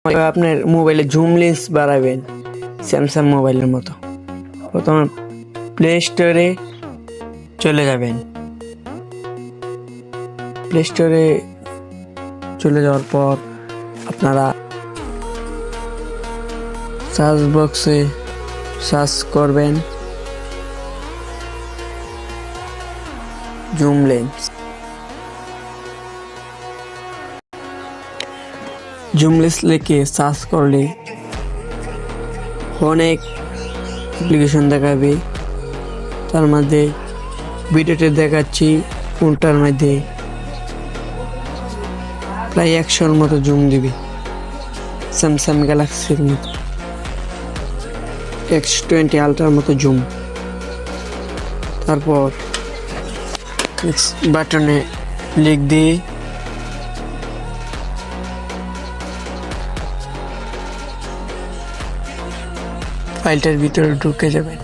আপনার মোবাইলে zoom lens বাড়াবেন স্যামসাং মোবাইলের মতো। প্রথমে প্লে স্টোরে চলে যাবেন। প্লে স্টোরে চলে যাওয়ার পর আপনারা সার্চ বক্সে সার্চ করবেন জুম লেন্স। জুম লেন্স লিখে সার্চ করলে অনেক অ্যাপ্লিকেশন দেখাবে। তার মধ্যে ভিডিওতে দেখাচ্ছি কোনটার মধ্যে প্রায় 100-র মতো জুম দিবে, স্যামসাং গ্যালাক্সির মতো X20 আলট্রার মতো জুম। তারপর বাটনে ক্লিক দিয়ে ফাইলটার ভিতরে ঢুকে যাবেন।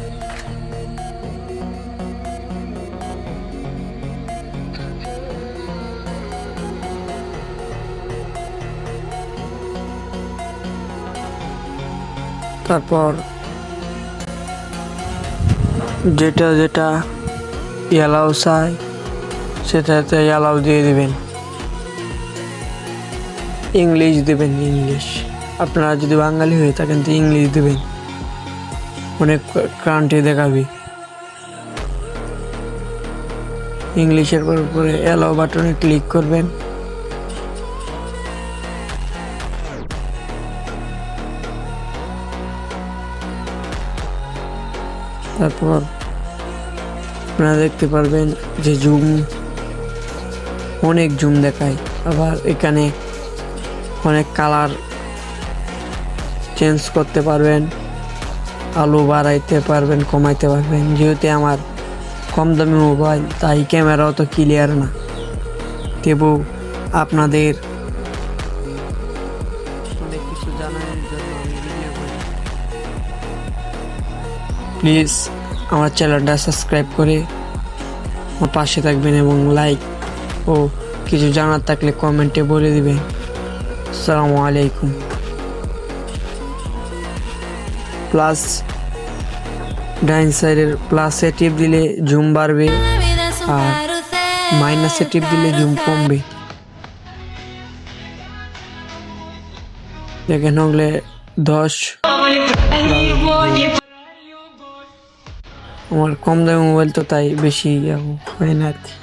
তারপর যেটা যেটা অ্যালাউ চাই সেটাতে অ্যালাউ দিয়ে দিবেন। ইংলিশ দেবেন, ইংলিশ। আপনারা যদি বাঙালি হয়ে থাকেন তো ইংলিশ দেবেন, অনেক কান্ট্রি দেখাবে। ইংলিশের পরে অ্যালাউ বাটনে ক্লিক করবেন। তারপর আপনারা দেখতে পারবেন যে জুম, অনেক জুম দেখায়। আবার এখানে অনেক কালার চেঞ্জ করতে পারবেন, আলো বাড়াইতে পারবেন, কমাইতে পারবেন। যেহেতু আমার কম দামি মোবাইল তাই ক্যামেরা অত ক্লিয়ার না, তবু আপনাদের অনেক কিছু জানার জন্য আমি ভিডিও করি। প্লিজ আমার চ্যানেলটা সাবস্ক্রাইব করে আমার পাশে থাকবেন এবং লাইক ও কিছু জানার থাকলে কমেন্টে বলে দিবেন। আসসালামু আলাইকুম। প্লাস ডাইন সাইডের প্লাসে টিপ দিলে জুম বাড়বে আর মাইনাসে টিপ দিলে জুম কমবে। দেখেন হলে 10। আমার কম দামি মোবাইল তো তাই বেশি হয় না আর কি।